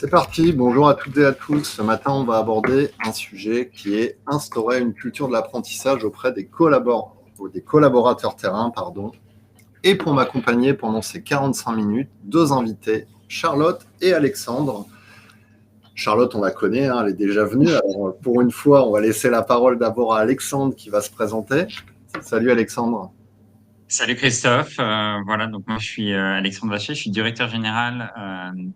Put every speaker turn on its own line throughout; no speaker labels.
C'est parti, bonjour à toutes et à tous. Ce matin, on va aborder un sujet qui est instaurer une culture de l'apprentissage auprès des collaborateurs terrain. Et pour m'accompagner pendant ces 45 minutes, deux invités, Charlotte et Alexandre. Charlotte, on la connaît, elle est déjà venue. Alors, pour une fois, on va laisser la parole d'abord à Alexandre qui va se présenter. Salut Alexandre.
Salut Christophe, voilà, donc moi je suis Alexandre Vacher, je suis directeur général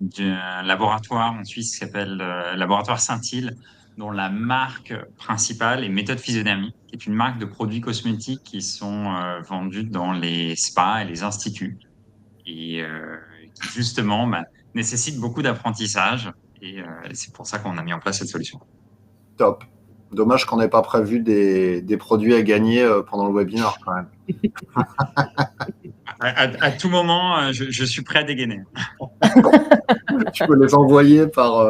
d'un laboratoire en Suisse qui s'appelle Laboratoire Saint-Hill, dont la marque principale est Méthode Physiodermie, qui est une marque de produits cosmétiques qui sont vendus dans les spas et les instituts et qui justement nécessitent beaucoup d'apprentissage et c'est pour ça qu'on a mis en place cette solution.
Top. Dommage qu'on n'ait pas prévu des produits à gagner pendant le webinaire quand même.
À tout moment, je suis prêt à dégainer.
Tu peux les envoyer par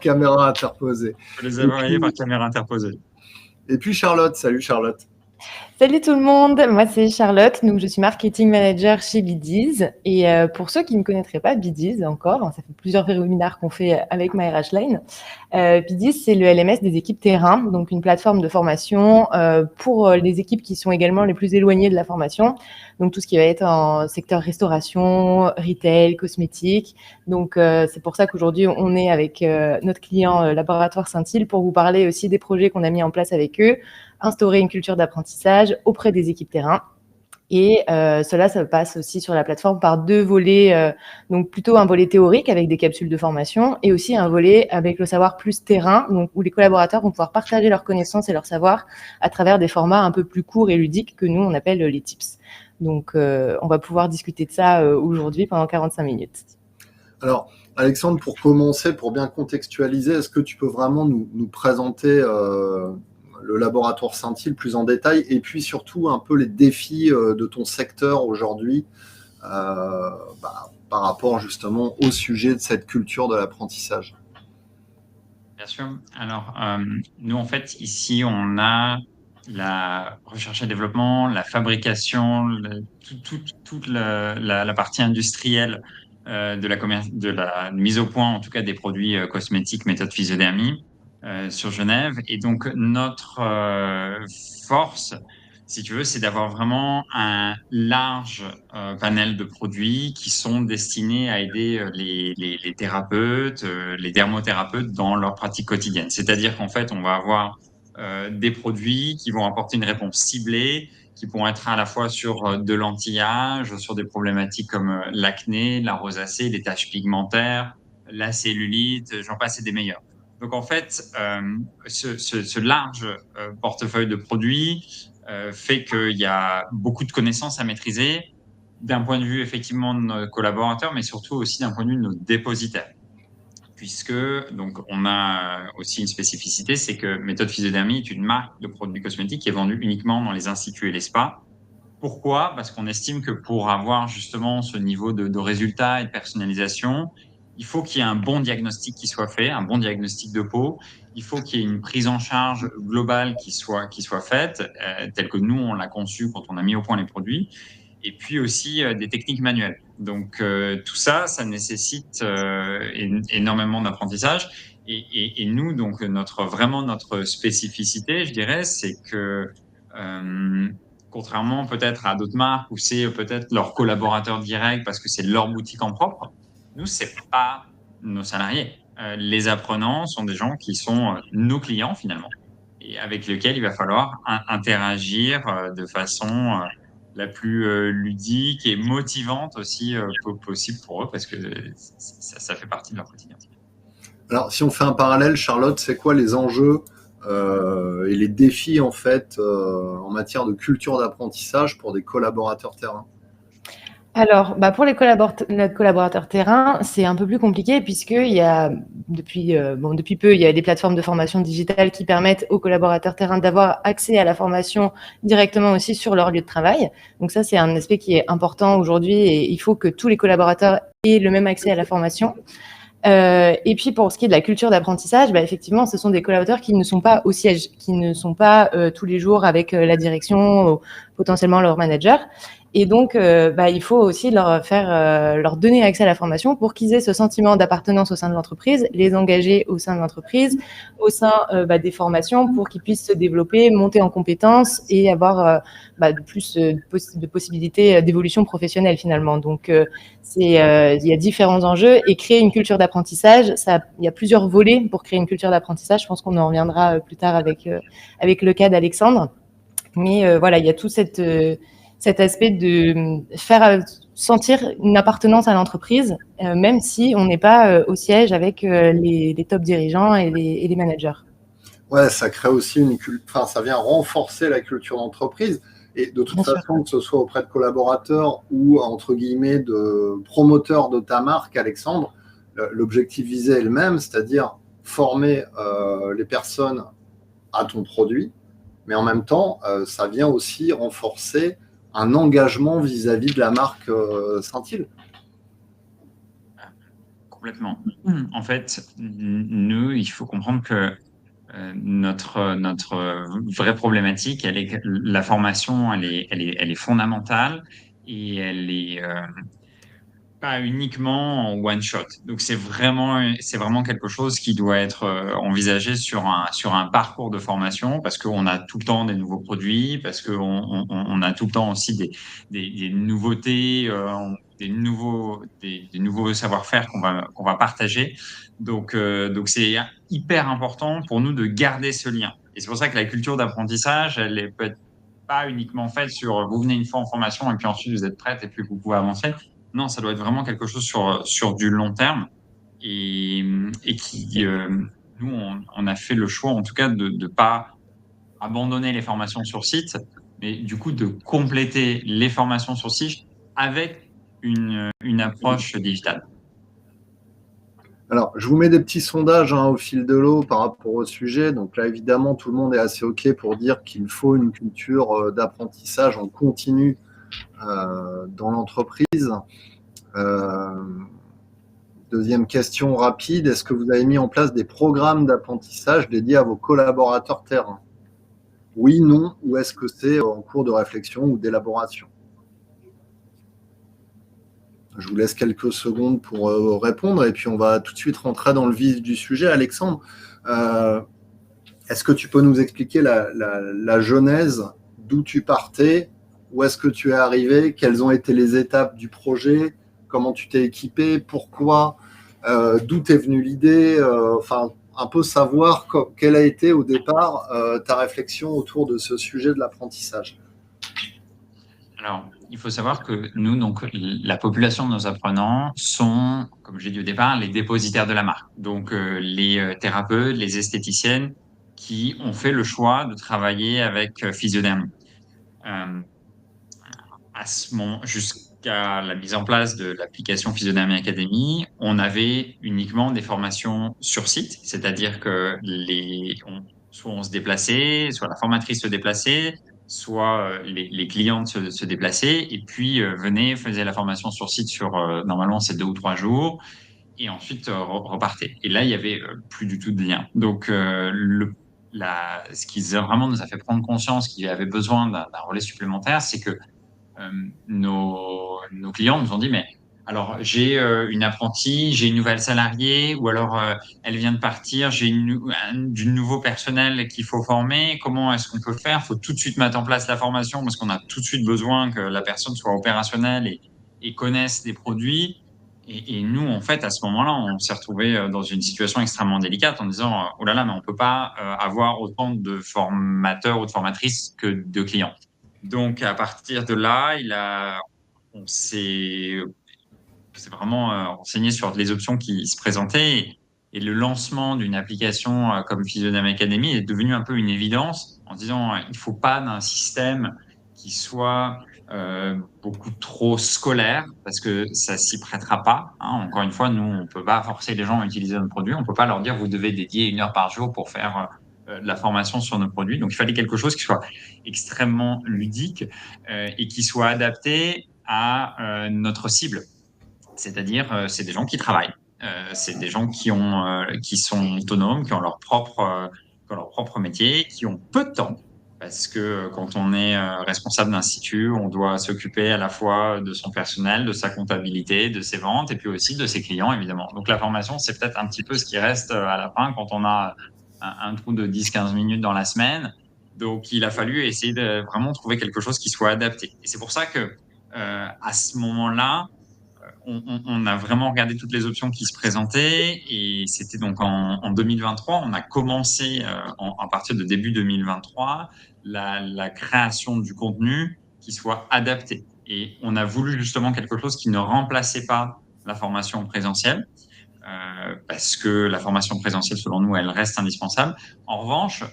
caméra interposée.
Je peux les envoyer par caméra interposée.
Et puis Charlotte, salut Charlotte.
Salut tout le monde, moi c'est Charlotte, donc je suis marketing manager chez Biddies et pour ceux qui ne connaîtraient pas Biddies encore, ça fait plusieurs webinaires qu'on fait avec MyRHline. Biddies c'est le LMS des équipes terrain, donc une plateforme de formation pour les équipes qui sont également les plus éloignées de la formation, donc tout ce qui va être en secteur restauration, retail, cosmétique. Donc c'est pour ça qu'aujourd'hui on est avec notre client Laboratoire Saint-Hill pour vous parler aussi des projets qu'on a mis en place avec eux, instaurer une culture d'apprentissage auprès des équipes terrain. Et cela, ça passe aussi sur la plateforme par deux volets, donc plutôt un volet théorique avec des capsules de formation et aussi un volet avec le savoir plus terrain, donc où les collaborateurs vont pouvoir partager leurs connaissances et leur savoir à travers des formats un peu plus courts et ludiques que nous, on appelle les tips. Donc, on va pouvoir discuter de ça aujourd'hui pendant 45 minutes.
Alors, Alexandre, pour commencer, pour bien contextualiser, est-ce que tu peux vraiment nous présenter le laboratoire Saint-Hill plus en détail et puis surtout un peu les défis de ton secteur aujourd'hui par rapport justement au sujet de cette culture de l'apprentissage?
Bien sûr. Alors, nous, en fait, ici, on a la recherche et développement, la fabrication, toute la partie industrielle de la mise au point, en tout cas, des produits cosmétiques méthode physiodermie sur Genève. Et donc, notre force, si tu veux, c'est d'avoir vraiment un large panel de produits qui sont destinés à aider les thérapeutes, les dermothérapeutes dans leur pratique quotidienne. C'est-à-dire qu'en fait, on va avoir des produits qui vont apporter une réponse ciblée, qui pourront être à la fois sur de l'anti-âge, sur des problématiques comme l'acné, la rosacée, les taches pigmentaires, la cellulite, j'en passe et des meilleurs. Donc en fait, ce large portefeuille de produits fait qu'il y a beaucoup de connaissances à maîtriser d'un point de vue effectivement de nos collaborateurs, mais surtout aussi d'un point de vue de nos dépositaires. Puisque donc on a aussi une spécificité, c'est que Méthode Physiodermie est une marque de produits cosmétiques qui est vendue uniquement dans les instituts et les spas. Pourquoi ? Parce qu'on estime que pour avoir justement ce niveau de résultat et de personnalisation, il faut qu'il y ait un bon diagnostic qui soit fait, un bon diagnostic de peau. Il faut qu'il y ait une prise en charge globale qui soit faite, telle que nous, on l'a conçue quand on a mis au point les produits. Et puis aussi des techniques manuelles. Donc tout ça, ça nécessite énormément d'apprentissage. Et nous, donc vraiment notre spécificité, je dirais, c'est que contrairement peut-être à d'autres marques où c'est peut-être leurs collaborateurs directs parce que c'est leur boutique en propre, nous, c'est pas nos salariés. Les apprenants sont des gens qui sont nos clients finalement et avec lesquels il va falloir interagir de façon la plus ludique et motivante aussi possible pour eux parce que ça fait partie de leur quotidien.
Alors, si on fait un parallèle, Charlotte, c'est quoi les enjeux et les défis en fait en matière de culture d'apprentissage pour des collaborateurs terrain?
Alors, pour les collaborateurs terrain, c'est un peu plus compliqué puisqu'il y a depuis peu, il y a des plateformes de formation digitale qui permettent aux collaborateurs terrain d'avoir accès à la formation directement aussi sur leur lieu de travail. Donc ça, c'est un aspect qui est important aujourd'hui et il faut que tous les collaborateurs aient le même accès à la formation. Et puis pour ce qui est de la culture d'apprentissage, effectivement, ce sont des collaborateurs qui ne sont pas au siège, qui ne sont pas tous les jours avec la direction, potentiellement leur manager. Et donc, il faut aussi leur donner accès à la formation pour qu'ils aient ce sentiment d'appartenance au sein de l'entreprise, les engager au sein de l'entreprise, au sein des formations pour qu'ils puissent se développer, monter en compétences et avoir plus de possibilités d'évolution professionnelle finalement. Donc, il y a différents enjeux et créer une culture d'apprentissage, il y a plusieurs volets pour créer une culture d'apprentissage. Je pense qu'on en reviendra plus tard avec le cas d'Alexandre. Mais voilà, il y a tout cet aspect de faire sentir une appartenance à l'entreprise, même si on n'est pas au siège avec les top dirigeants et les managers.
Ouais, ça crée aussi ça vient renforcer la culture d'entreprise. Et de toute façon, que ce soit auprès de collaborateurs ou, entre guillemets, de promoteurs de ta marque, Alexandre, l'objectif visé est le même, c'est-à-dire former les personnes à ton produit, mais en même temps, ça vient aussi renforcer un engagement vis-à-vis de la marque Saint-Hilh.
Complètement. En fait, nous, il faut comprendre que notre vraie problématique, la formation, elle est fondamentale et elle est pas uniquement en one shot. Donc c'est vraiment quelque chose qui doit être envisagé sur un parcours de formation parce qu'on a tout le temps des nouveaux produits, parce qu'on a tout le temps aussi des nouveautés, des nouveaux savoir-faire qu'on va partager. Donc c'est hyper important pour nous de garder ce lien. Et c'est pour ça que la culture d'apprentissage, elle peut être pas uniquement faite sur vous venez une fois en formation et puis ensuite vous êtes prête et puis vous pouvez avancer. Non, ça doit être vraiment quelque chose sur du long terme et qui, nous, on a fait le choix, en tout cas, de ne pas abandonner les formations sur site, mais du coup, de compléter les formations sur site avec une approche digitale.
Alors, je vous mets des petits sondages au fil de l'eau par rapport au sujet. Donc là, évidemment, tout le monde est assez OK pour dire qu'il faut une culture d'apprentissage en continu dans l'entreprise. Deuxième question rapide, est-ce que vous avez mis en place des programmes d'apprentissage dédiés à vos collaborateurs terrain? Oui, non, ou est-ce que c'est en cours de réflexion ou d'élaboration? Je vous laisse quelques secondes pour répondre et puis on va tout de suite rentrer dans le vif du sujet. Alexandre, est-ce que tu peux nous expliquer la genèse, d'où tu partais, où est-ce que tu es arrivé, quelles ont été les étapes du projet, comment tu t'es équipé, pourquoi, d'où t'est venue l'idée, un peu savoir quelle a été au départ ta réflexion autour de ce sujet de l'apprentissage.
Alors, il faut savoir que nous, donc, la population de nos apprenants sont, comme j'ai dit au départ, les dépositaires de la marque. Donc, les thérapeutes, les esthéticiennes qui ont fait le choix de travailler avec Physiodermie. À ce moment, jusqu'à la mise en place de l'application Physiodermie Academy, on avait uniquement des formations sur site, c'est-à-dire que soit on se déplaçait, soit la formatrice se déplaçait, soit les clientes se déplaçaient et puis venaient, faisaient la formation sur site sur normalement c'est 2 ou 3 jours et ensuite repartaient. Et là, il y avait plus du tout de lien. Donc ce qui vraiment nous a fait prendre conscience qu'il y avait besoin d'un relais supplémentaire, c'est que nos clients nous ont dit, mais alors j'ai une apprentie, j'ai une nouvelle salariée, ou alors elle vient de partir, j'ai du nouveau personnel qu'il faut former. Comment est-ce qu'on peut faire? Il faut tout de suite mettre en place la formation parce qu'on a tout de suite besoin que la personne soit opérationnelle et connaisse les produits. Et nous, en fait, à ce moment-là, on s'est retrouvé dans une situation extrêmement délicate en disant, oh là là, mais on peut pas avoir autant de formateurs ou de formatrices que de clients. Donc, à partir de là, on s'est vraiment renseigné sur les options qui se présentaient et le lancement d'une application comme Physiodermie Academy est devenu un peu une évidence en disant il faut pas d'un système qui soit beaucoup trop scolaire parce que ça s'y prêtera pas. Hein. Encore une fois, nous, on peut pas forcer les gens à utiliser notre produit. On peut pas leur dire vous devez dédier 1 heure par jour pour faire de la formation sur nos produits. Donc, il fallait quelque chose qui soit extrêmement ludique et qui soit adapté à notre cible. C'est-à-dire, c'est des gens qui travaillent. C'est des gens qui sont autonomes, qui ont leur propre métier, qui ont peu de temps. Parce que quand on est responsable d'institut, on doit s'occuper à la fois de son personnel, de sa comptabilité, de ses ventes et puis aussi de ses clients, évidemment. Donc, la formation, c'est peut-être un petit peu ce qui reste à la fin quand on a un trou de 10-15 minutes dans la semaine. Donc, il a fallu essayer de vraiment trouver quelque chose qui soit adapté. Et c'est pour ça que à ce moment-là, on a vraiment regardé toutes les options qui se présentaient et c'était donc en 2023, on a commencé à partir de début 2023 la création du contenu qui soit adapté. Et on a voulu justement quelque chose qui ne remplaçait pas la formation présentielle parce que la formation présentielle, selon nous, elle reste indispensable. En revanche,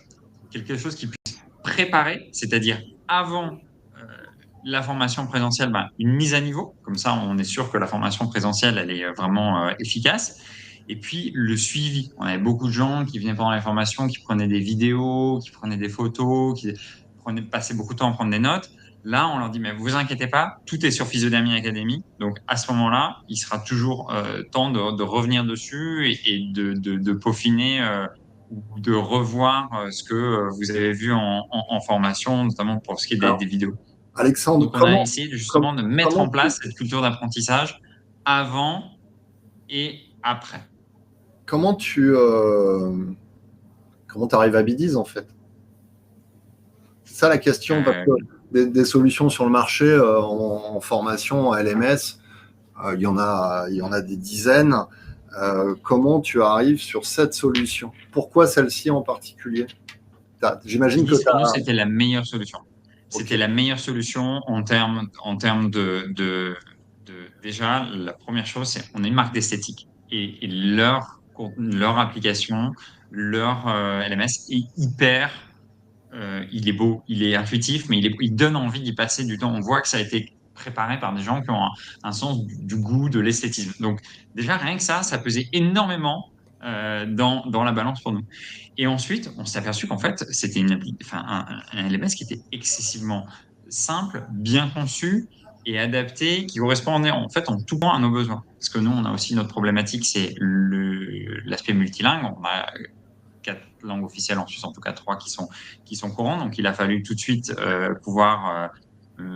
quelque chose qui puisse préparer, c'est-à-dire avant la formation présentielle, une mise à niveau. Comme ça, on est sûr que la formation présentielle, elle est vraiment efficace. Et puis, le suivi. On avait beaucoup de gens qui venaient pendant la formation, qui prenaient des vidéos, qui prenaient des photos, qui passaient beaucoup de temps à prendre des notes. Là, on leur dit, mais vous inquiétez pas, tout est sur Physiodynamic Academy. Donc, à ce moment-là, il sera toujours temps de revenir dessus et de peaufiner ou de revoir ce que vous avez vu en formation, notamment pour ce qui est des vidéos.
Alexandre,
Donc, on a essayé justement de mettre en place cette culture d'apprentissage avant et après.
Comment tu arrives à Biddies, en fait? C'est ça la question, parce que des solutions sur le marché en formation, en LMS, il y en a des dizaines. Comment tu arrives sur cette solution? Pourquoi celle-ci en particulier? J'imagine que
pour nous, c'était la meilleure solution. C'était la meilleure solution en termes de déjà, la première chose, c'est qu'on est une marque d'esthétique et leur application, leur LMS est hyper, il est beau, il est intuitif, mais il donne envie d'y passer du temps. On voit que ça a été préparé par des gens qui ont un sens du goût, de l'esthétisme. Donc déjà, rien que ça pesait énormément dans la balance pour nous. Et ensuite, on s'est aperçu qu'en fait, c'était un LMS qui était excessivement simple, bien conçu et adapté, qui correspondait en fait en tout point à nos besoins. Parce que nous, on a aussi notre problématique, c'est l'aspect multilingue. On a 4 langues officielles en Suisse, en tout cas 3 qui sont courantes. Donc, il a fallu tout de suite pouvoir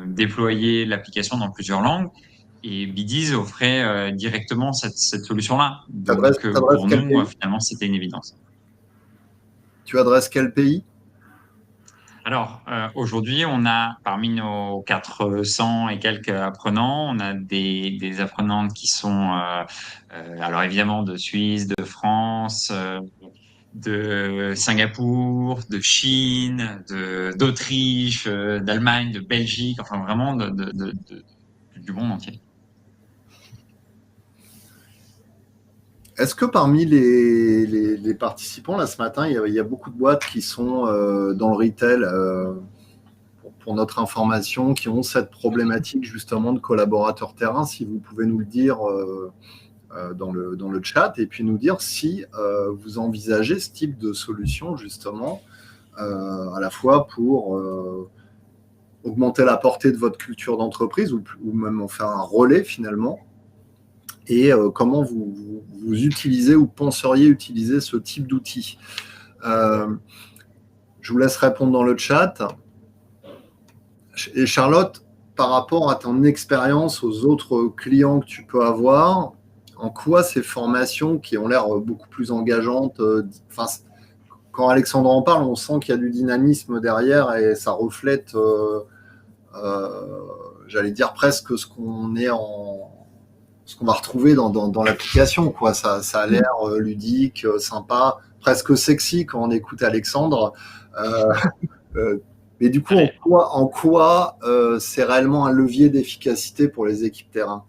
déployer l'application dans plusieurs langues. Et Biddies offrait directement cette solution-là. Donc, pour nous, finalement, c'était une évidence.
Tu adresses quel pays?
Alors, aujourd'hui, on a parmi nos 400 et quelques apprenants, on a des apprenantes qui sont, alors évidemment, de Suisse, de France, de Singapour, de Chine, d'Autriche, d'Allemagne, de Belgique, enfin vraiment du monde entier.
Est-ce que parmi les participants, là, ce matin, il y a beaucoup de boîtes qui sont dans le retail, pour notre information, qui ont cette problématique justement de collaborateurs terrain? Si vous pouvez nous le dire dans le chat, et puis nous dire si vous envisagez ce type de solution justement, à la fois pour augmenter la portée de votre culture d'entreprise ou même en faire un relais finalement. Et comment vous utilisez ou penseriez utiliser ce type d'outil. Je vous laisse répondre dans le chat. Et Charlotte, par rapport à ton expérience, aux autres clients que tu peux avoir, en quoi ces formations qui ont l'air beaucoup plus engageantes, quand Alexandre en parle, on sent qu'il y a du dynamisme derrière et ça reflète, j'allais dire presque ce qu'on va retrouver dans l'application, quoi. Ça a l'air ludique, sympa, presque sexy quand on écoute Alexandre. Mais du coup, en quoi c'est réellement un levier d'efficacité pour les équipes terrain?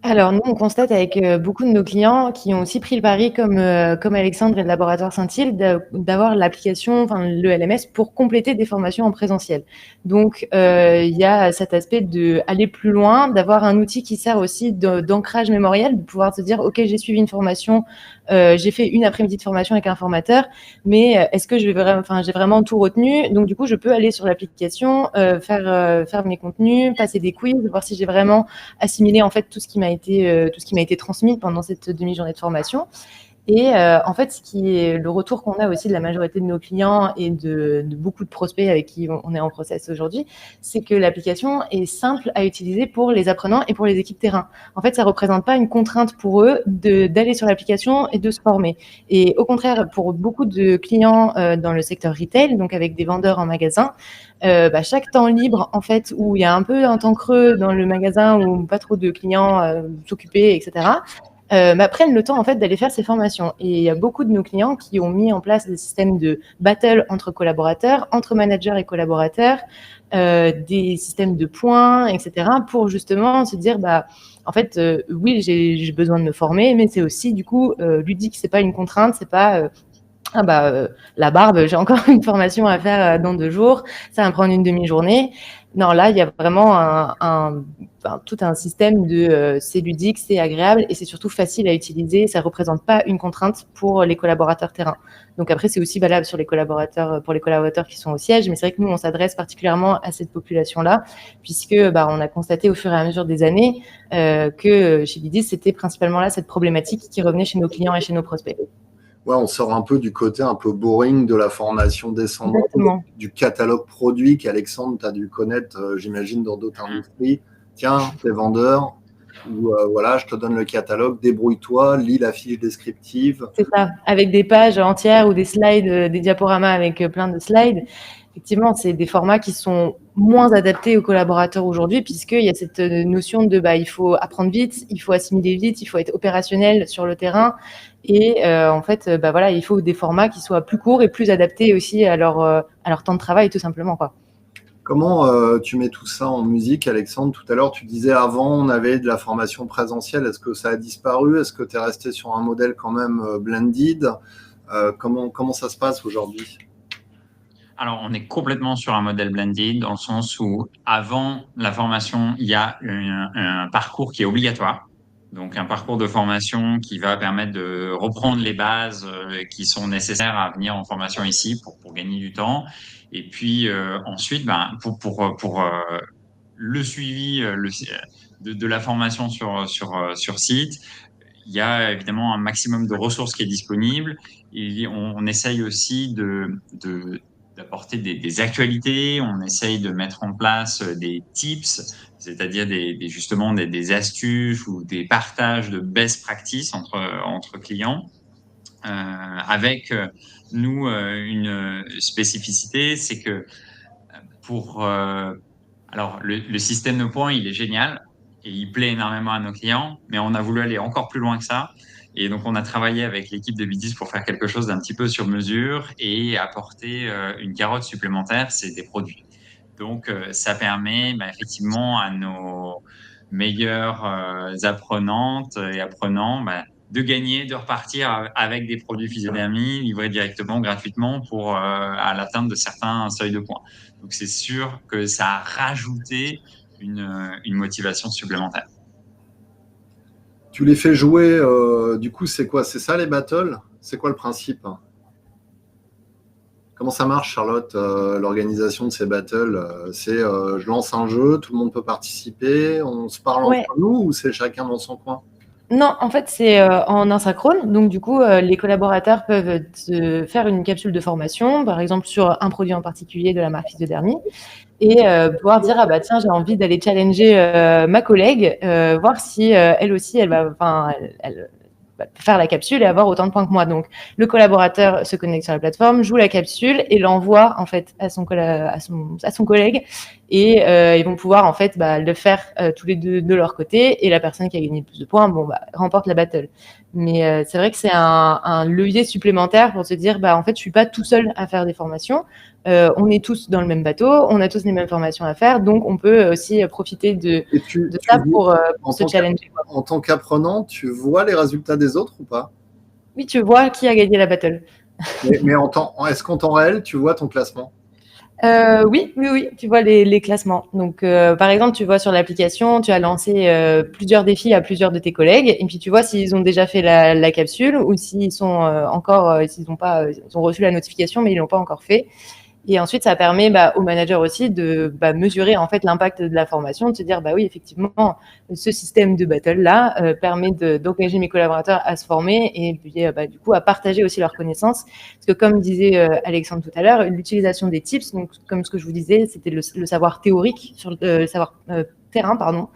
Alors, nous, on constate avec beaucoup de nos clients qui ont aussi pris le pari, comme Alexandre et le laboratoire Saint-Hild, d'avoir l'application, enfin le LMS, pour compléter des formations en présentiel. Donc, il y a cet aspect d'aller plus loin, d'avoir un outil qui sert aussi d'ancrage mémoriel, de pouvoir se dire, OK, j'ai suivi une formation, j'ai fait une après-midi de formation avec un formateur, mais est-ce que j'ai vraiment tout retenu? Donc, du coup, je peux aller sur l'application, faire mes contenus, passer des quiz, voir si j'ai vraiment assimilé en fait tout ce qui m'a été transmis pendant cette demi-journée de formation. Et en fait, ce qui est le retour qu'on a aussi de la majorité de nos clients et de beaucoup de prospects avec qui on est en process aujourd'hui, c'est que l'application est simple à utiliser pour les apprenants et pour les équipes terrain. En fait, ça représente pas une contrainte pour eux d'aller sur l'application et de se former. Et au contraire, pour beaucoup de clients dans le secteur retail, donc avec des vendeurs en magasin, chaque temps libre, en fait, où il y a un peu un temps creux dans le magasin où pas trop de clients s'occuper, etc., prennent le temps en fait d'aller faire ces formations. Et il y a beaucoup de nos clients qui ont mis en place des systèmes de battle entre collaborateurs, entre managers et collaborateurs, des systèmes de points, etc., pour justement se dire, en fait, oui, j'ai besoin de me former, mais c'est aussi du coup ludique, c'est pas une contrainte, c'est pas la barbe, j'ai encore une formation à faire dans 2 jours, ça va me prendre une demi-journée. Non, là, il y a vraiment tout un système de c'est ludique, c'est agréable et c'est surtout facile à utiliser. Ça ne représente pas une contrainte pour les collaborateurs terrain. Donc après, c'est aussi valable pour les collaborateurs qui sont au siège. Mais c'est vrai que nous, on s'adresse particulièrement à cette population-là, puisque on a constaté au fur et à mesure des années que chez Bidis, c'était principalement là cette problématique qui revenait chez nos clients et chez nos prospects.
Ouais, on sort un peu du côté un peu boring de la formation descendante,
Exactement.
du catalogue produit qu'Alexandre, tu as dû connaître, j'imagine, dans d'autres industries. Tiens, t'es vendeur, ou voilà, je te donne le catalogue, débrouille-toi, lis la fiche descriptive.
C'est ça, avec des pages entières ou des slides, des diaporamas avec plein de slides. Effectivement, c'est des formats qui sont moins adaptés aux collaborateurs aujourd'hui, puisqu'il y a cette notion de il faut apprendre vite, il faut assimiler vite, il faut être opérationnel sur le terrain. Et en fait, voilà, il faut des formats qui soient plus courts et plus adaptés aussi à leur temps de travail, tout simplement, quoi.
Comment tu mets tout ça en musique, Alexandre? Tout à l'heure, tu disais avant, on avait de la formation présentielle. Est-ce que ça a disparu? Est-ce que tu es resté sur un modèle quand même blended? Comment ça se passe aujourd'hui?
Alors, on est complètement sur un modèle blended dans le sens où avant la formation, il y a un parcours qui est obligatoire. Donc, un parcours de formation qui va permettre de reprendre les bases qui sont nécessaires à venir en formation ici pour gagner du temps. Et puis ensuite, pour le suivi de la formation sur site, il y a évidemment un maximum de ressources qui est disponible. Et on essaye aussi d'apporter des actualités, on essaye de mettre en place des tips, c'est-à-dire justement des astuces ou des partages de best practices entre clients. Avec nous, une spécificité, c'est que alors le système de points, il est génial et il plaît énormément à nos clients, mais on a voulu aller encore plus loin que ça. Et donc, on a travaillé avec l'équipe de Bidis pour faire quelque chose d'un petit peu sur mesure et apporter une carotte supplémentaire, c'est des produits. Donc, ça permet effectivement à nos meilleurs apprenantes et apprenants de gagner, de repartir avec des produits Physiodermie livrés directement, gratuitement à l'atteinte de certains seuils de points. Donc, c'est sûr que ça a rajouté une motivation supplémentaire.
Tu les fais jouer, du coup, c'est quoi? C'est ça les battles? C'est quoi le principe? Comment ça marche, Charlotte, l'organisation de ces battles? Je lance un jeu, tout le monde peut participer, on se parle entre nous ou c'est chacun dans son coin?
Non, en fait, c'est en asynchrone. Donc, du coup, les collaborateurs peuvent faire une capsule de formation, par exemple, sur un produit en particulier de la marque Physiodermie, et pouvoir dire, tiens, j'ai envie d'aller challenger ma collègue, voir si elle aussi, elle va faire la capsule et avoir autant de points que moi. Donc, le collaborateur se connecte sur la plateforme, joue la capsule et l'envoie en fait à son collègue. Et ils vont pouvoir en fait le faire tous les deux de leur côté. Et la personne qui a gagné le plus de points, remporte la battle. Mais c'est vrai que c'est un levier supplémentaire pour se dire, en fait, je suis pas tout seul à faire des formations. On est tous dans le même bateau, on a tous les mêmes formations à faire, donc on peut aussi profiter de ça pour se challenger.
En tant qu'apprenant, tu vois les résultats des autres ou pas?
Oui, tu vois qui a gagné la battle.
Mais est-ce qu'en temps réel, tu vois ton classement?
Oui, tu vois les classements. Donc, par exemple, tu vois sur l'application, tu as lancé plusieurs défis à plusieurs de tes collègues, et puis tu vois s'ils ont déjà fait la capsule ou s'ils sont ils ont reçu la notification, mais ils l'ont pas encore fait. Et ensuite, ça permet aux managers aussi de mesurer en fait l'impact de la formation, de se dire oui, effectivement, ce système de battle-là permet d'engager mes collaborateurs à se former et puis du coup à partager aussi leurs connaissances. Parce que comme disait Alexandre tout à l'heure, l'utilisation des tips, donc comme ce que je vous disais, c'était le savoir théorique sur le savoir terrain, pardon,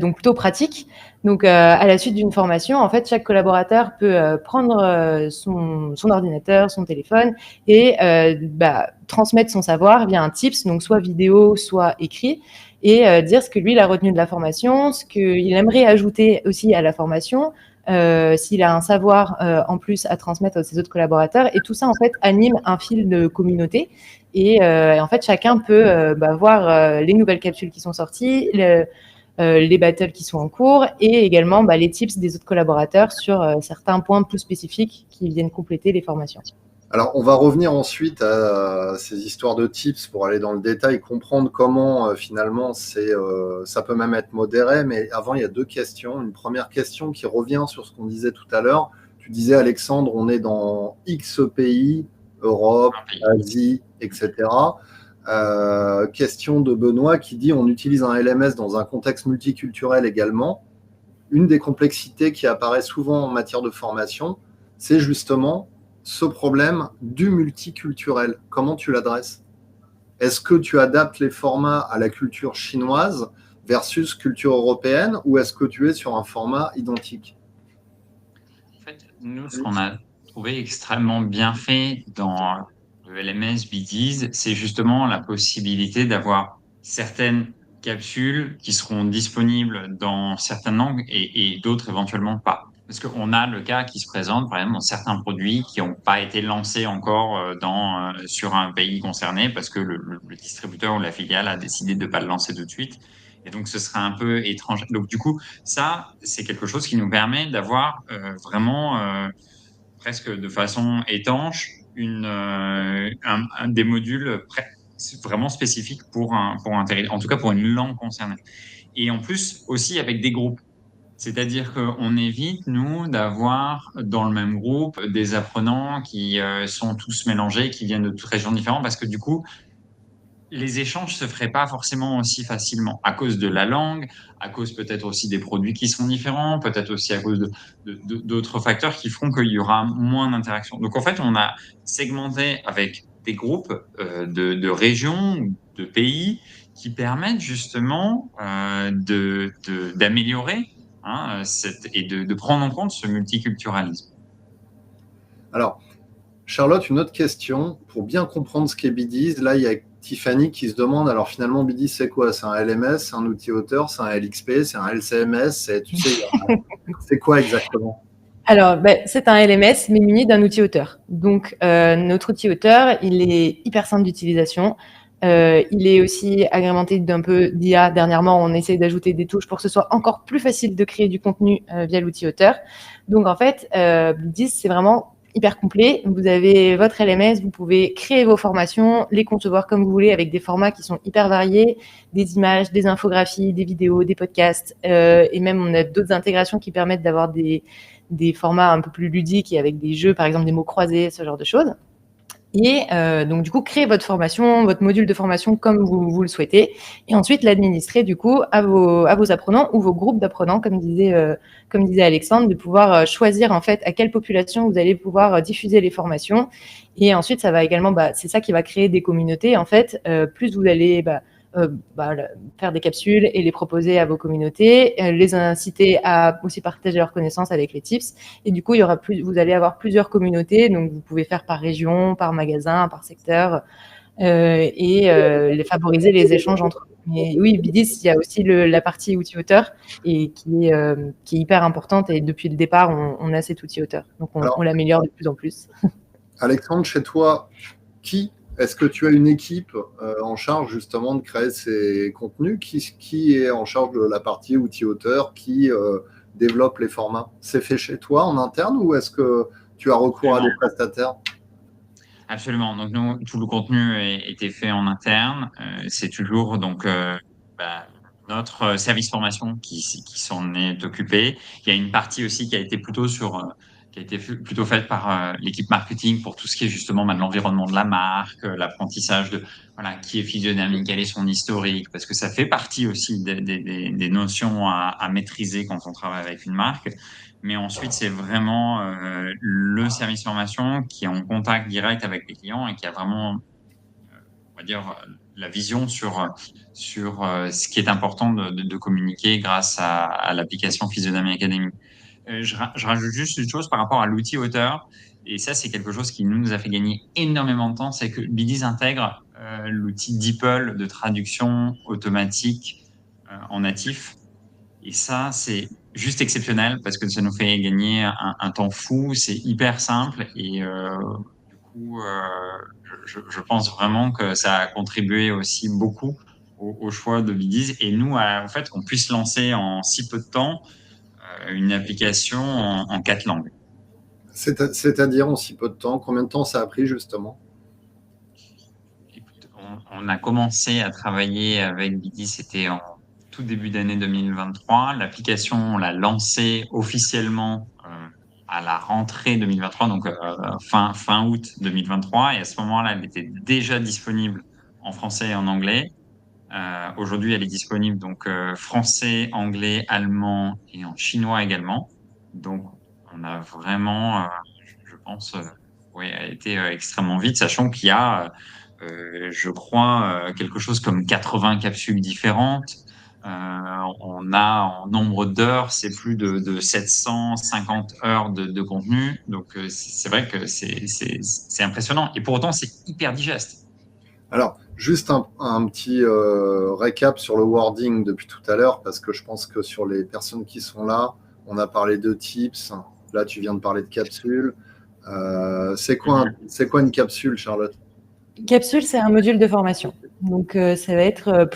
donc plutôt pratique. Donc, à la suite d'une formation, en fait, chaque collaborateur peut prendre son ordinateur, son téléphone et transmettre son savoir via un tips, donc soit vidéo, soit écrit, et dire ce que lui, il a retenu de la formation, ce qu'il aimerait ajouter aussi à la formation, s'il a un savoir en plus à transmettre à ses autres collaborateurs. Et tout ça, en fait, anime un fil de communauté. Et en fait, chacun peut voir les nouvelles capsules qui sont sorties, les battles qui sont en cours et également les tips des autres collaborateurs sur certains points plus spécifiques qui viennent compléter les formations.
Alors, on va revenir ensuite à ces histoires de tips pour aller dans le détail, comprendre comment finalement ça peut même être modéré. Mais avant, il y a 2 questions. Une première question qui revient sur ce qu'on disait tout à l'heure. Tu disais, Alexandre, on est dans X pays, Europe, Asie, etc. Question de Benoît qui dit on utilise un LMS dans un contexte multiculturel également. Une des complexités qui apparaît souvent en matière de formation, c'est justement ce problème du multiculturel. Comment tu l'adresses? Est-ce que tu adaptes les formats à la culture chinoise versus culture européenne ou est-ce que tu es sur un format identique?
En fait, nous, ce qu'on a trouvé extrêmement bien fait dans le LMS BDiz, c'est justement la possibilité d'avoir certaines capsules qui seront disponibles dans certaines langues et d'autres éventuellement pas. Parce qu'on a le cas qui se présente, par exemple, dans certains produits qui n'ont pas été lancés encore sur un pays concerné parce que le distributeur ou la filiale a décidé de ne pas le lancer tout de suite. Et donc, ce serait un peu étrange. Donc, du coup, ça, c'est quelque chose qui nous permet d'avoir vraiment presque de façon étanche des modules vraiment spécifiques pour un territoire, en tout cas pour une langue concernée. Et en plus, aussi avec des groupes. C'est-à-dire qu'on évite, nous, d'avoir dans le même groupe des apprenants qui sont tous mélangés, qui viennent de toutes régions différentes, parce que du coup, les échanges se feraient pas forcément aussi facilement à cause de la langue, à cause peut-être aussi des produits qui sont différents, peut-être aussi à cause d'autres facteurs qui feront qu'il y aura moins d'interaction. Donc en fait, on a segmenté avec des groupes de régions, de pays qui permettent justement d'améliorer et de prendre en compte ce multiculturalisme.
Alors, Charlotte, une autre question. Pour bien comprendre ce qu'est BDiz, là, il y a Tiffany qui se demande, alors finalement, BDiz, c'est quoi? C'est un LMS, c'est un outil auteur, c'est un LXP, c'est un LCMS, tu sais, c'est quoi exactement?
Alors, c'est un LMS, mais muni d'un outil auteur. Donc, notre outil auteur, il est hyper simple d'utilisation. Il est aussi agrémenté d'un peu d'IA. Dernièrement, on essaie d'ajouter des touches pour que ce soit encore plus facile de créer du contenu via l'outil auteur. Donc, en fait, BDiz, c'est vraiment hyper complet. Vous avez votre LMS, vous pouvez créer vos formations, les concevoir comme vous voulez avec des formats qui sont hyper variés, des images, des infographies, des vidéos, des podcasts, et même on a d'autres intégrations qui permettent d'avoir des formats un peu plus ludiques et avec des jeux, par exemple des mots croisés, ce genre de choses. Et donc, du coup, créez votre formation, votre module de formation comme vous le souhaitez. Et ensuite, l'administrer, du coup, à vos apprenants ou vos groupes d'apprenants, comme disait Alexandre, de pouvoir choisir, en fait, à quelle population vous allez pouvoir diffuser les formations. Et ensuite, ça va également, c'est ça qui va créer des communautés. En fait, plus vous allez faire des capsules et les proposer à vos communautés, les inciter à aussi partager leurs connaissances avec les tips. Et du coup, vous allez avoir plusieurs communautés. Donc, vous pouvez faire par région, par magasin, par secteur et favoriser les échanges entre eux. Mais oui, BDiz, il y a aussi la partie outil auteur et qui est hyper importante. Et depuis le départ, on a cet outil auteur. Donc, on l'améliore de plus en plus.
Alexandre, chez toi, est-ce que tu as une équipe en charge justement de créer ces contenus? Qui est en charge de la partie outil auteur, qui développe les formats? C'est fait chez toi en interne ou est-ce que tu as recours à des prestataires?
Absolument. Donc, nous, tout le contenu a été fait en interne. C'est toujours notre service formation qui s'en est occupé. Il y a une partie aussi qui a été plutôt sur qui a été plutôt faite par l'équipe marketing pour tout ce qui est justement de l'environnement de la marque, l'apprentissage de voilà, qui est Physiodynamique, quel est son historique, parce que ça fait partie aussi des notions à maîtriser quand on travaille avec une marque. Mais ensuite, c'est vraiment le service formation qui est en contact direct avec les clients et qui a vraiment, on va dire, la vision sur ce qui est important de communiquer grâce à l'application Physiodynamique Academy. Je rajoute juste une chose par rapport à l'outil auteur. Et ça, c'est quelque chose qui nous a fait gagner énormément de temps. C'est que Bidis intègre l'outil DeepL de traduction automatique en natif. Et ça, c'est juste exceptionnel parce que ça nous fait gagner un temps fou. C'est hyper simple. Et du coup, je pense vraiment que ça a contribué aussi beaucoup au choix de Bidis. Et nous, en fait, qu'on puisse lancer en si peu de temps une application en 4 langues.
C'est-à-dire en si peu de temps, combien de temps ça a pris justement?
Écoute, on a commencé à travailler avec Bidis, c'était en tout début d'année 2023. L'application, on l'a lancée officiellement à la rentrée 2023, donc fin août 2023. Et à ce moment-là, elle était déjà disponible en français et en anglais. Aujourd'hui, elle est disponible donc français, anglais, allemand et en chinois également. Donc, on a vraiment, je pense, été extrêmement vite, sachant qu'il y a, je crois, quelque chose comme 80 capsules différentes. On a en nombre d'heures, c'est plus de 750 heures de contenu. Donc, c'est vrai que c'est impressionnant. Et pour autant, c'est hyper digeste.
Alors, juste un petit récap sur le wording depuis tout à l'heure, parce que je pense que sur les personnes qui sont là, on a parlé de tips. Là, tu viens de parler de capsules. C'est quoi une capsule, Charlotte?
Capsule, c'est un module de formation. Donc, ça va être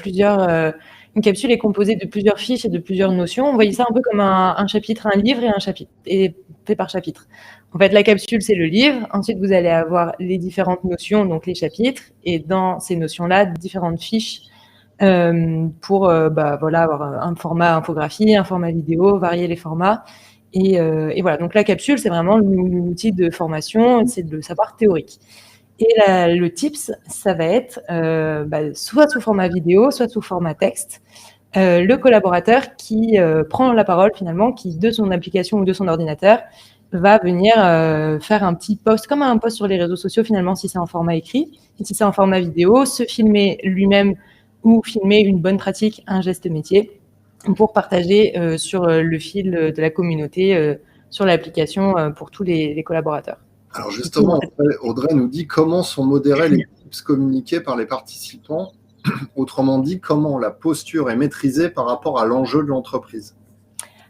une capsule est composée de plusieurs fiches et de plusieurs notions. On voyait ça un peu comme un chapitre, un livre et un chapitre, et fait par chapitre. En fait, la capsule, c'est le livre. Ensuite, vous allez avoir les différentes notions, donc les chapitres, et dans ces notions-là, différentes fiches pour voilà, avoir un format infographie, un format vidéo, varier les formats. Et voilà, donc la capsule, c'est vraiment l'outil de formation, c'est le savoir théorique. Et le tips, ça va être soit sous format vidéo, soit sous format texte. Le collaborateur qui prend la parole finalement, qui de son application ou de son ordinateur va venir faire un petit post, comme un post sur les réseaux sociaux finalement si c'est en format écrit, et si c'est en format vidéo, se filmer lui-même ou filmer une bonne pratique, un geste métier, pour partager sur le fil de la communauté, sur l'application pour tous les collaborateurs.
Alors justement, Audrey nous dit comment sont modérés les tips communiqués par les participants. Autrement dit, comment la posture est maîtrisée par rapport à l'enjeu de l'entreprise.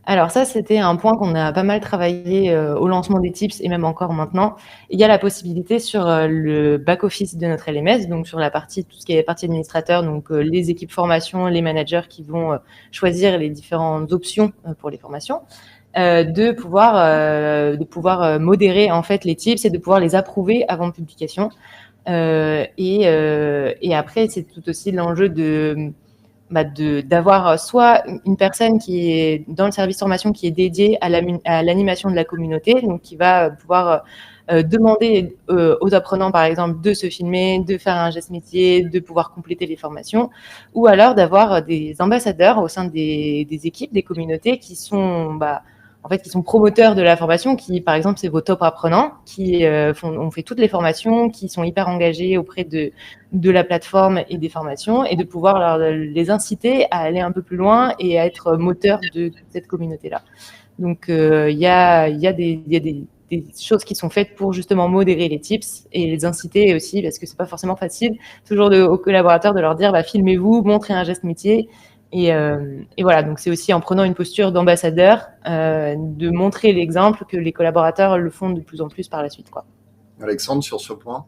Alors ça, c'était un point qu'on a pas mal travaillé au lancement des tips et même encore maintenant. Il y a la possibilité sur le back-office de notre LMS, donc sur la partie, tout ce qui est partie administrateur, donc les équipes formation, les managers qui vont choisir les différentes options pour les formations, de pouvoir modérer en fait les tips et de pouvoir les approuver avant publication. Et après, c'est tout aussi l'enjeu d'avoir soit une personne qui est dans le service formation qui est dédiée à l'animation de la communauté, donc qui va pouvoir demander aux apprenants, par exemple, de se filmer, de faire un geste métier, de pouvoir compléter les formations, ou alors d'avoir des ambassadeurs au sein des équipes, des communautés qui sont qui sont promoteurs de la formation, qui, par exemple, c'est vos top apprenants, qui ont fait toutes les formations, qui sont hyper engagés auprès de la plateforme et des formations, et de pouvoir les inciter à aller un peu plus loin et à être moteurs de cette communauté-là. Donc, il y a des choses qui sont faites pour justement modérer les tips et les inciter aussi, parce que c'est pas forcément facile toujours aux collaborateurs de leur dire filmez-vous, montrez un geste métier. Et voilà, donc c'est aussi en prenant une posture d'ambassadeur, de montrer l'exemple que les collaborateurs le font de plus en plus par la suite, quoi.
Alexandre, sur ce point?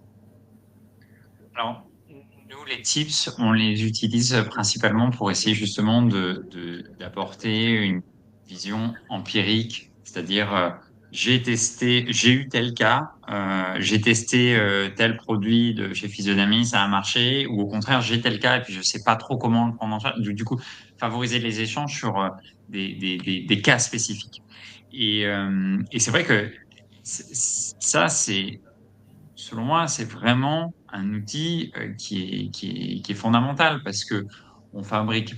Alors, nous, les tips, on les utilise principalement pour essayer justement d'apporter une vision empirique, c'est-à-dire j'ai eu tel cas, j'ai testé tel produit de chez Physiodynamics, ça a marché, ou au contraire, j'ai tel cas et puis je sais pas trop comment le prendre en charge. Du coup, favoriser les échanges sur des cas spécifiques. Et c'est vrai que Ça, selon moi, c'est vraiment un outil qui est fondamental parce que on fabrique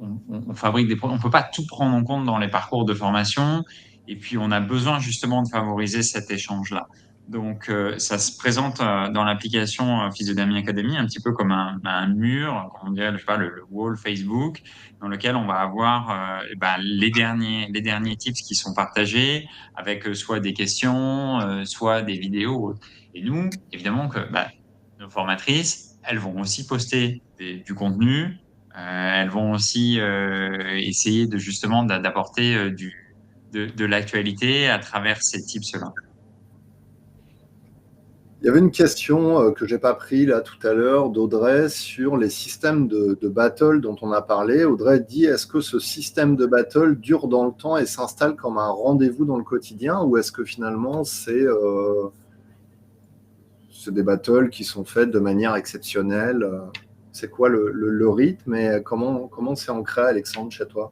on fabrique des produits. On peut pas tout prendre en compte dans les parcours de formation. Et puis, on a besoin justement de favoriser cet échange-là. Donc, ça se présente dans l'application Physiodynamic Academy un petit peu comme un mur, comme on dirait, je sais pas, le wall Facebook, dans lequel on va avoir les derniers tips qui sont partagés avec soit des questions, soit des vidéos. Et nous, évidemment que nos formatrices, elles vont aussi poster du contenu. Elles vont aussi essayer de justement d'apporter de l'actualité à travers ces tips-là.
Il y avait une question que j'ai pas pris là tout à l'heure d'Audrey sur les systèmes de battle dont on a parlé. Audrey dit, est-ce que ce système de battle dure dans le temps et s'installe comme un rendez-vous dans le quotidien, ou est-ce que finalement c'est des battles qui sont faites de manière exceptionnelle? C'est quoi le rythme et comment c'est ancré, Alexandre, chez toi?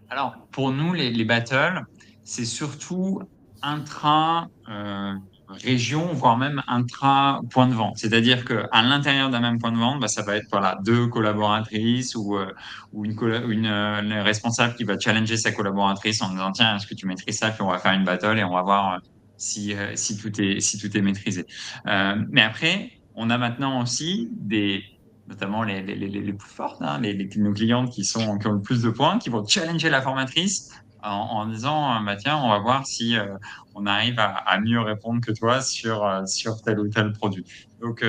Alors, pour nous, les battles, c'est surtout intra-région, voire même intra-point de vente. C'est-à-dire qu'à l'intérieur d'un même point de vente, ça va être deux collaboratrices ou une responsable qui va challenger sa collaboratrice en disant, tiens, est-ce que tu maîtrises ça? Puis on va faire une battle et on va voir si tout est maîtrisé. Mais après, on a maintenant aussi notamment les plus fortes, hein, nos clientes qui ont le plus de points, qui vont challenger la formatrice en disant tiens, on va voir si on arrive à mieux répondre que toi sur tel ou tel produit. Donc,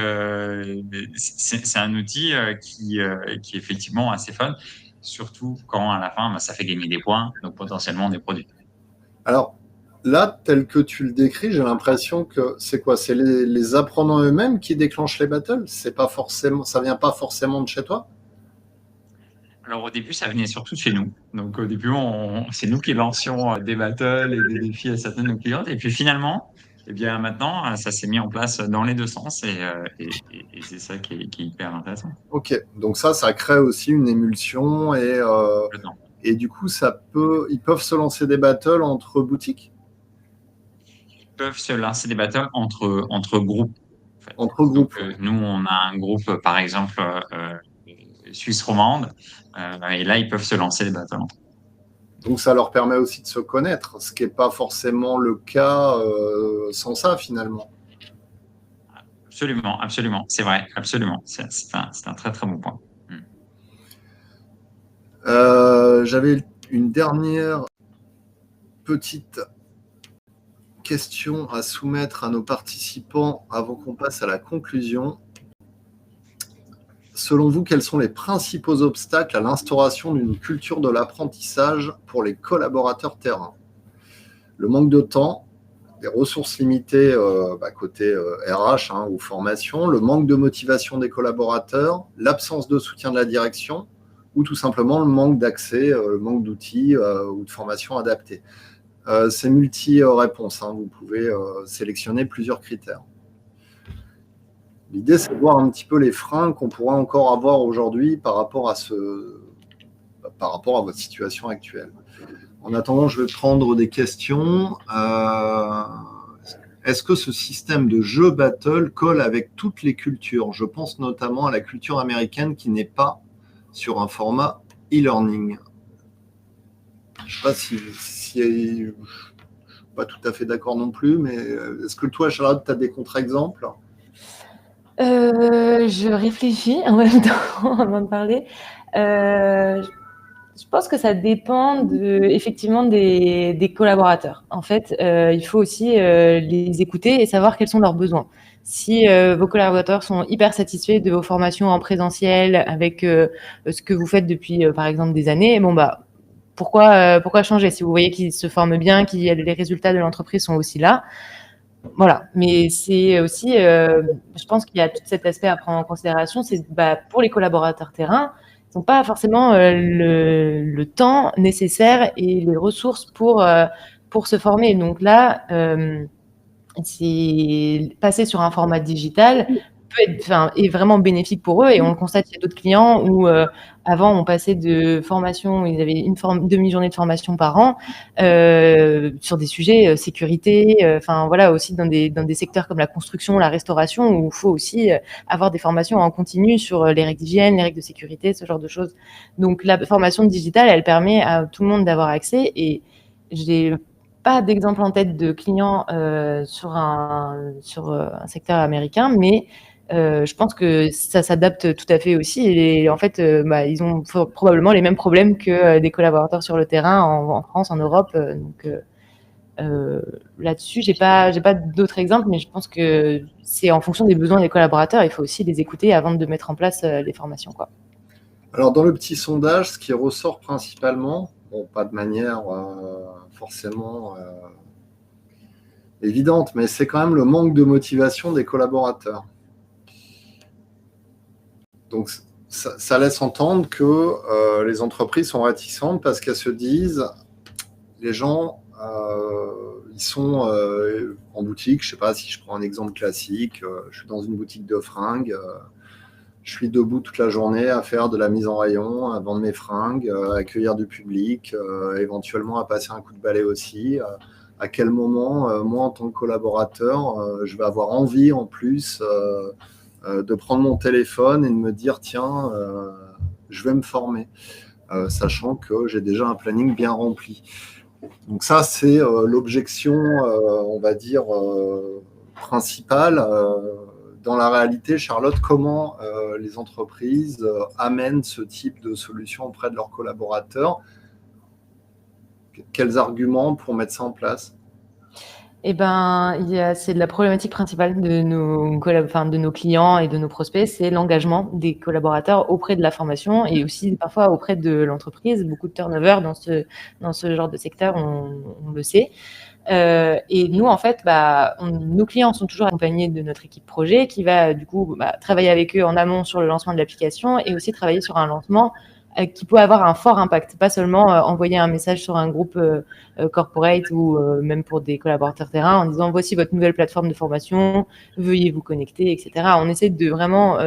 c'est un outil qui est effectivement assez fun, surtout quand à la fin, ça fait gagner des points, donc potentiellement des produits.
Alors, là, tel que tu le décris, j'ai l'impression que c'est quoi? C'est les apprenants eux-mêmes qui déclenchent les battles? Ça vient pas forcément de chez toi?
Alors au début, ça venait surtout de chez nous. Donc au début, c'est nous qui lancions des battles et des défis à certaines de nos clientes. Et puis finalement, maintenant, ça s'est mis en place dans les deux sens et c'est ça qui est hyper intéressant.
Ok, donc ça crée aussi une émulsion et du coup, ils peuvent se lancer des battles entre boutiques?
Ils peuvent se lancer des battles entre groupes. En fait.
Entre groupes.
Donc, nous, on a un groupe, par exemple, Suisse romande, et là, ils peuvent se lancer des battles.
Donc, ça leur permet aussi de se connaître, ce qui n'est pas forcément le cas sans ça, finalement.
Absolument, absolument. C'est vrai, absolument. C'est un très, très bon point.
J'avais une dernière petite question à soumettre à nos participants avant qu'on passe à la conclusion. Selon vous, quels sont les principaux obstacles à l'instauration d'une culture de l'apprentissage pour les collaborateurs terrain? Le manque de temps, les ressources limitées côté RH ou formation, le manque de motivation des collaborateurs, l'absence de soutien de la direction ou tout simplement le manque d'accès, le manque d'outils ou de formation adaptée. C'est multi-réponses, vous pouvez sélectionner plusieurs critères. L'idée, c'est de voir un petit peu les freins qu'on pourrait encore avoir aujourd'hui par rapport à votre situation actuelle. En attendant, je vais prendre des questions. Est-ce que ce système de jeu battle colle avec toutes les cultures? Je pense notamment à la culture américaine qui n'est pas sur un format e-learning. Je ne sais pas si je ne suis pas tout à fait d'accord non plus, mais est-ce que toi, Charlotte, tu as des contre-exemples?
Je réfléchis en même temps avant de parler. Je pense que ça dépend effectivement des collaborateurs. En fait, il faut aussi les écouter et savoir quels sont leurs besoins. Si vos collaborateurs sont hyper satisfaits de vos formations en présentiel avec ce que vous faites depuis, par exemple, des années, pourquoi changer? Si vous voyez qu'ils se forment bien, que les résultats de l'entreprise sont aussi là, voilà. Mais c'est aussi, je pense qu'il y a tout cet aspect à prendre en considération. C'est pour les collaborateurs terrain, ils n'ont pas forcément le temps nécessaire et les ressources pour se former. Donc là, c'est passer sur un format digital est vraiment bénéfique pour eux. Et on le constate chez d'autres clients où avant, on passait de formation, ils avaient une demi-journée de formation par an sur des sujets sécurité, voilà, aussi dans des secteurs comme la construction, la restauration, où il faut aussi avoir des formations en continu sur les règles d'hygiène, les règles de sécurité, ce genre de choses. Donc la formation digitale, elle permet à tout le monde d'avoir accès. Et j'ai pas d'exemple en tête de clients sur un secteur américain, mais je pense que ça s'adapte tout à fait aussi. Et en fait, ils ont probablement les mêmes problèmes que des collaborateurs sur le terrain en France, en Europe. Donc là-dessus, j'ai pas d'autres exemples, mais je pense que c'est en fonction des besoins des collaborateurs. Il faut aussi les écouter avant de mettre en place les formations, quoi.
Alors, dans le petit sondage, ce qui ressort principalement, bon, pas de manière forcément évidente, mais c'est quand même le manque de motivation des collaborateurs. Donc, ça laisse entendre que les entreprises sont réticentes parce qu'elles se disent, les gens, ils sont en boutique, je ne sais pas si je prends un exemple classique, je suis dans une boutique de fringues, je suis debout toute la journée à faire de la mise en rayon, à vendre mes fringues, à accueillir du public, éventuellement à passer un coup de balai aussi. À quel moment, moi, en tant que collaborateur, je vais avoir envie en plus de prendre mon téléphone et de me dire, tiens, je vais me former, sachant que j'ai déjà un planning bien rempli. Donc ça, c'est l'objection, on va dire, principale. Dans la réalité, Charlotte, comment les entreprises amènent ce type de solution auprès de leurs collaborateurs? Quels arguments pour mettre ça en place?
Eh ben, c'est la problématique principale de nos clients et de nos prospects, c'est l'engagement des collaborateurs auprès de la formation et aussi parfois auprès de l'entreprise. Beaucoup de turnover dans ce genre de secteur, on le sait. Et nous, en fait, nos clients sont toujours accompagnés de notre équipe projet qui va du coup travailler avec eux en amont sur le lancement de l'application et aussi travailler sur un lancement qui peut avoir un fort impact, pas seulement envoyer un message sur un groupe corporate ou même pour des collaborateurs terrain en disant voici votre nouvelle plateforme de formation, veuillez vous connecter, etc. On essaie de vraiment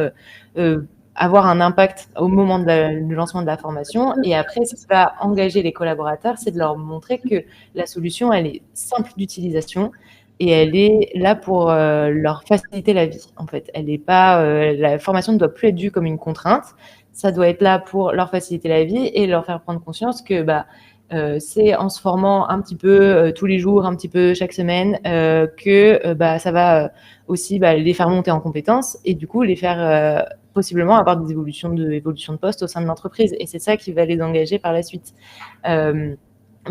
avoir un impact au moment du lancement de la formation. Et après, ce qui va engager les collaborateurs, c'est de leur montrer que la solution, elle est simple d'utilisation et elle est là pour leur faciliter la vie, en fait. Elle est pas, la formation ne doit plus être vue comme une contrainte. Ça doit être là pour leur faciliter la vie et leur faire prendre conscience que c'est en se formant un petit peu tous les jours, un petit peu chaque semaine, que ça va aussi les faire monter en compétences et du coup les faire possiblement avoir des évolutions de poste au sein de l'entreprise. Et c'est ça qui va les engager par la suite.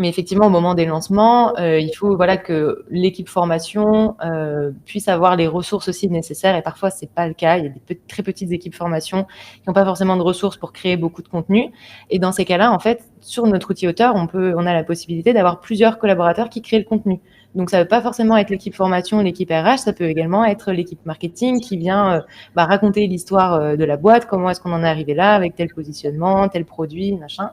Mais effectivement, au moment des lancements, il faut que l'équipe formation puisse avoir les ressources aussi nécessaires. Et parfois, c'est pas le cas. Il y a des très petites équipes formation qui n'ont pas forcément de ressources pour créer beaucoup de contenu. Et dans ces cas-là, en fait, sur notre outil auteur, on a la possibilité d'avoir plusieurs collaborateurs qui créent le contenu. Donc, ça ne veut pas forcément être l'équipe formation, l'équipe RH. Ça peut également être l'équipe marketing qui vient raconter l'histoire de la boîte. Comment est-ce qu'on en est arrivé là avec tel positionnement, tel produit, machin.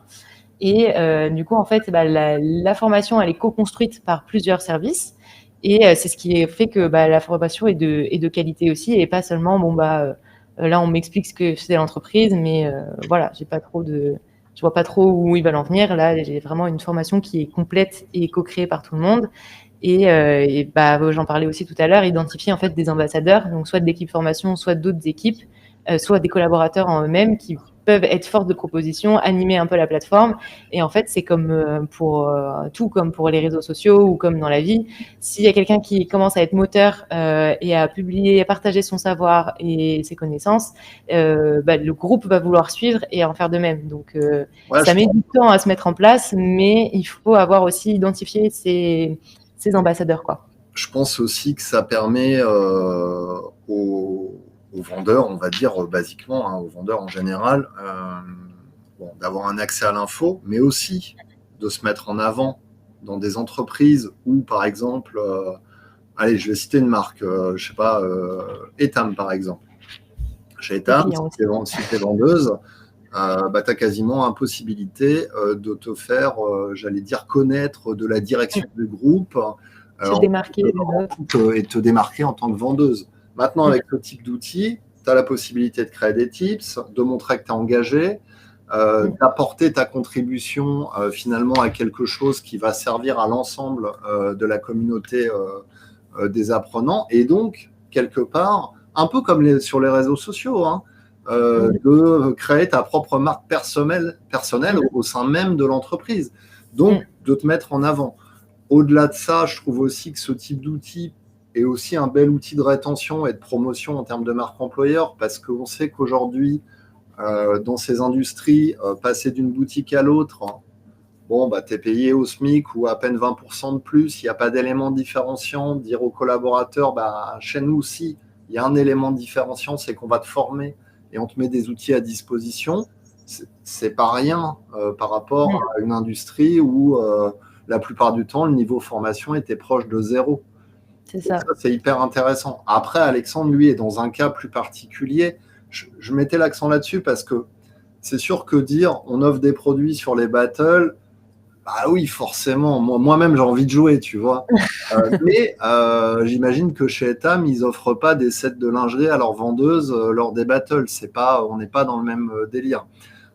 Et du coup, en fait, la formation, elle est co-construite par plusieurs services. Et c'est ce qui fait que la formation est de qualité aussi et pas seulement, là, on m'explique ce que c'est l'entreprise, mais voilà, je vois pas trop où ils veulent en venir. Là, j'ai vraiment une formation qui est complète et co-créée par tout le monde. Et j'en parlais aussi tout à l'heure, identifier en fait des ambassadeurs, donc soit de l'équipe formation, soit d'autres équipes, soit des collaborateurs en eux-mêmes qui peuvent être force de proposition, animer un peu la plateforme. Et en fait, c'est comme pour tout, comme pour les réseaux sociaux ou comme dans la vie. S'il y a quelqu'un qui commence à être moteur et à publier, à partager son savoir et ses connaissances, le groupe va vouloir suivre et en faire de même. Donc, ça met du temps à se mettre en place, mais il faut avoir aussi identifié ces ambassadeurs, quoi.
Je pense aussi que ça permet aux vendeurs, on va dire basiquement, aux vendeurs en général, d'avoir un accès à l'info, mais aussi de se mettre en avant dans des entreprises où, par exemple, allez, je vais citer une marque, je sais pas, Etam, par exemple. Chez Etam, si tu es vendeuse, tu as quasiment impossibilité de te faire, j'allais dire, connaître de la direction du groupe et te démarquer en tant que vendeuse. Maintenant, avec ce type d'outils, as la possibilité de créer des tips, de montrer que tu es engagé, d'apporter ta contribution finalement à quelque chose qui va servir à l'ensemble de la communauté des apprenants. Et donc, quelque part, un peu comme sur les réseaux sociaux, hein, de créer ta propre marque personnelle au sein même de l'entreprise. Donc, de te mettre en avant. Au-delà de ça, je trouve aussi que ce type d'outil est aussi un bel outil de rétention et de promotion en termes de marque employeur, parce qu'on sait qu'aujourd'hui, dans ces industries, passer d'une boutique à l'autre, bon, bah, tu es payé au SMIC ou à peine 20% de plus, il n'y a pas d'élément différenciant. Dire aux collaborateurs, bah, chez nous aussi, il y a un élément différenciant, c'est qu'on va te former et on te met des outils à disposition. C'est pas rien par rapport à une industrie où la plupart du temps, le niveau formation était proche de zéro.
C'est ça.
C'est hyper intéressant. Après, Alexandre, lui, est dans un cas plus particulier. Je mettais l'accent là-dessus parce que c'est sûr que dire on offre des produits sur les battles, bah oui, forcément. Moi-même, j'ai envie de jouer, tu vois. Mais j'imagine que chez Etam, ils offrent pas des sets de lingerie à leurs vendeuses lors des battles. On n'est pas dans le même délire.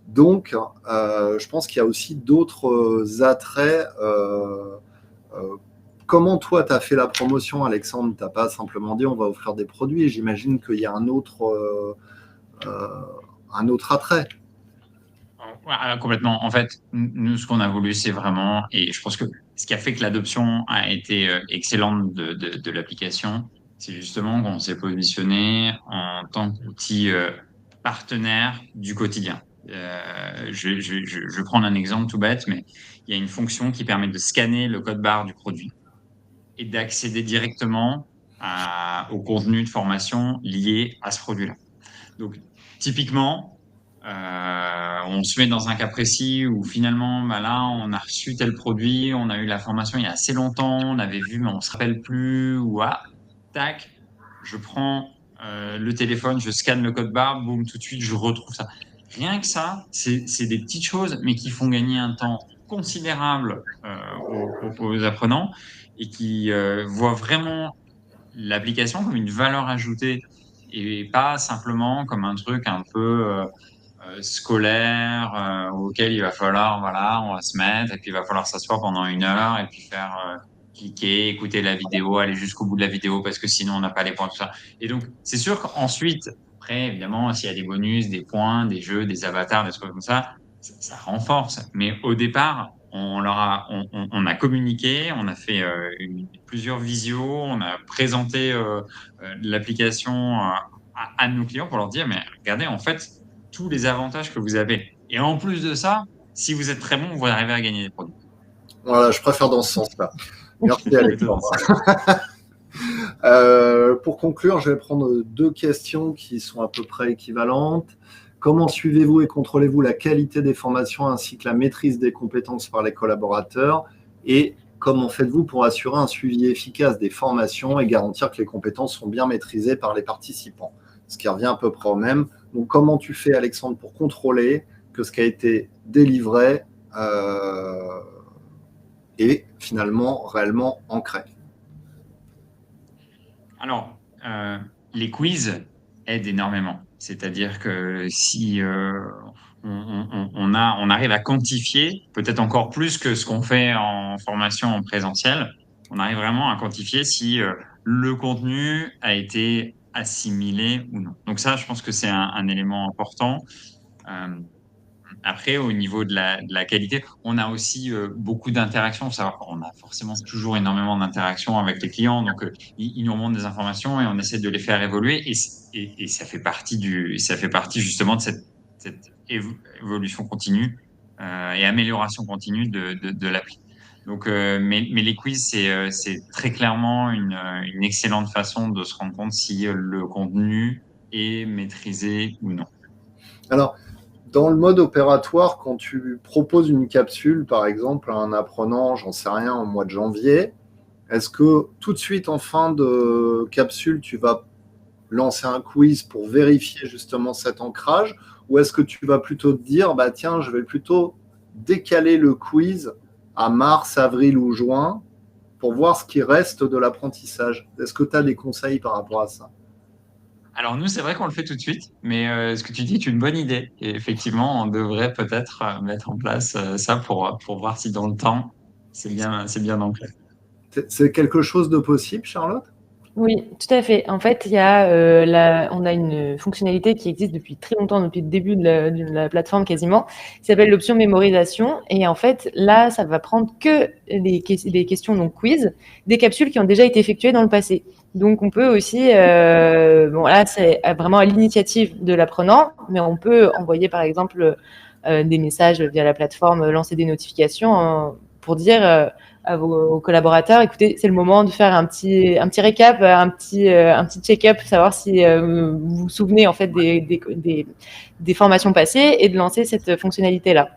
Donc, je pense qu'il y a aussi d'autres attraits. Comment toi, tu as fait la promotion, Alexandre? Tu n'as pas simplement dit on va offrir des produits. J'imagine qu'il y a un autre attrait.
Ouais, complètement. En fait, nous, ce qu'on a voulu, c'est vraiment, et je pense que ce qui a fait que l'adoption a été excellente de l'application, c'est justement qu'on s'est positionné en tant qu'outil partenaire du quotidien. Je vais prendre un exemple tout bête, mais il y a une fonction qui permet de scanner le code barre du produit et d'accéder directement au contenu de formation lié à ce produit-là. Donc, typiquement, on se met dans un cas précis où finalement, bah là, on a reçu tel produit, on a eu la formation il y a assez longtemps, on avait vu, mais on se rappelle plus, ou tac, je prends le téléphone, je scanne le code barre, boum, tout de suite, je retrouve ça. Rien que ça, c'est des petites choses, mais qui font gagner un temps considérable aux apprenants et qui voient vraiment l'application comme une valeur ajoutée et pas simplement comme un truc un peu scolaire auquel il va falloir, voilà, on va se mettre et puis il va falloir s'asseoir pendant 1 heure et puis faire cliquer, écouter la vidéo, aller jusqu'au bout de la vidéo parce que sinon on n'a pas les points, tout ça. Et donc, c'est sûr qu'ensuite, après, évidemment, s'il y a des bonus, des points, des jeux, des avatars, des trucs comme ça renforce. Mais au départ, on a communiqué, on a fait plusieurs visios, on a présenté l'application à nos clients pour leur dire, mais regardez, en fait, tous les avantages que vous avez. Et en plus de ça, si vous êtes très bon, vous arrivez à gagner des produits.
Voilà, je préfère dans ce sens-là. Merci Alexandre. Pour conclure, je vais prendre 2 questions qui sont à peu près équivalentes. Comment suivez-vous et contrôlez-vous la qualité des formations ainsi que la maîtrise des compétences par les collaborateurs? Et comment faites-vous pour assurer un suivi efficace des formations et garantir que les compétences sont bien maîtrisées par les participants? Ce qui revient à peu près au même. Donc, comment tu fais, Alexandre, pour contrôler que ce qui a été délivré est finalement réellement ancré?
Alors, les quiz aident énormément. C'est-à-dire que si on arrive à quantifier, peut-être encore plus que ce qu'on fait en formation en présentiel, on arrive vraiment à quantifier si le contenu a été assimilé ou non. Donc ça, je pense que c'est un élément important. Après, au niveau de la qualité, on a aussi beaucoup d'interactions. On a forcément toujours énormément d'interactions avec les clients. Donc, ils nous remontent des informations et on essaie de les faire évoluer. Et ça fait partie justement de cette évolution continue et amélioration continue de l'appli. Donc, mais les quiz, c'est très clairement une excellente façon de se rendre compte si le contenu est maîtrisé ou non.
Alors, dans le mode opératoire, quand tu proposes une capsule, par exemple, à un apprenant, j'en sais rien, au mois de janvier, est-ce que tout de suite, en fin de capsule, tu vas lancer un quiz pour vérifier justement cet ancrage, ou est-ce que tu vas plutôt te dire, bah tiens, je vais plutôt décaler le quiz à mars, avril ou juin pour voir ce qui reste de l'apprentissage? Est-ce que tu as des conseils par rapport à ça?
Alors nous, c'est vrai qu'on le fait tout de suite, mais ce que tu dis est une bonne idée. Et effectivement, on devrait peut-être mettre en place ça pour voir si dans le temps, c'est bien ancré.
C'est quelque chose de possible, Charlotte?
Oui, tout à fait. En fait, on a une fonctionnalité qui existe depuis très longtemps, depuis le début de la plateforme quasiment, qui s'appelle l'option mémorisation. Et en fait, là, ça va prendre que les questions, donc quiz, des capsules qui ont déjà été effectuées dans le passé. Donc, on peut aussi, bon, là, c'est vraiment à l'initiative de l'apprenant, mais on peut envoyer, par exemple, des messages via la plateforme, lancer des notifications pour dire à vos collaborateurs, écoutez, c'est le moment de faire un petit récap, un petit check-up, savoir si vous vous souvenez en fait des formations passées et de lancer cette fonctionnalité-là.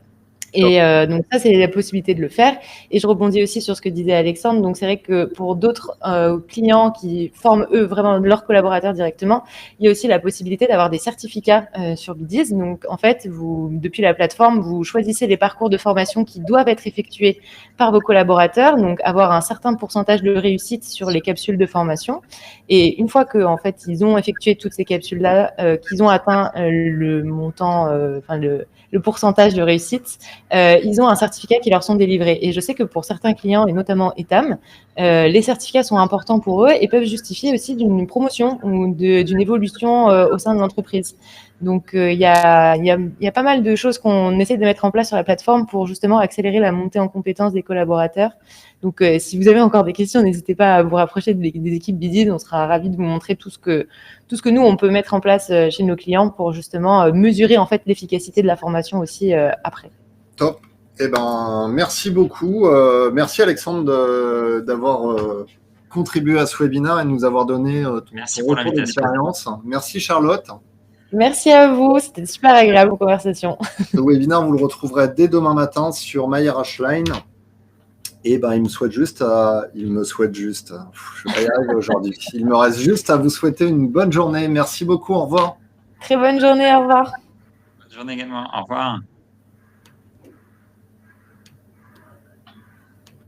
Et donc ça, c'est la possibilité de le faire. Et je rebondis aussi sur ce que disait Alexandre. Donc c'est vrai que pour d'autres clients qui forment eux vraiment leurs collaborateurs directement, il y a aussi la possibilité d'avoir des certificats sur Bidiz. Donc en fait, vous, depuis la plateforme, vous choisissez les parcours de formation qui doivent être effectués par vos collaborateurs. Donc avoir un certain pourcentage de réussite sur les capsules de formation. Et une fois que en fait ils ont effectué toutes ces capsules-là, qu'ils ont atteint le montant, le pourcentage de réussite, ils ont un certificat qui leur sont délivrés. Et je sais que pour certains clients, et notamment Etam, les certificats sont importants pour eux et peuvent justifier aussi d'une promotion ou d'une évolution au sein de l'entreprise. Donc, il y a pas mal de choses qu'on essaie de mettre en place sur la plateforme pour justement accélérer la montée en compétences des collaborateurs. Donc, si vous avez encore des questions, n'hésitez pas à vous rapprocher des équipes Bidiz. On sera ravis de vous montrer tout ce que nous, on peut mettre en place chez nos clients pour justement mesurer en fait l'efficacité de la formation aussi après.
Top. Eh ben, merci beaucoup. Merci Alexandre d'avoir contribué à ce webinaire et de nous avoir donné
Merci
ton
pour
retour
l'invitation.
d'expérience. Merci Charlotte.
Merci à vous, c'était super agréable conversation.
Le webinaire, vous le retrouverez dès demain matin sur MyRHline. Et ben, il me souhaite juste, je vais pas y arriver aujourd'hui. Il me reste juste à vous souhaiter une bonne journée. Merci beaucoup. Au revoir.
Très bonne journée, au revoir.
Bonne journée également. Au revoir.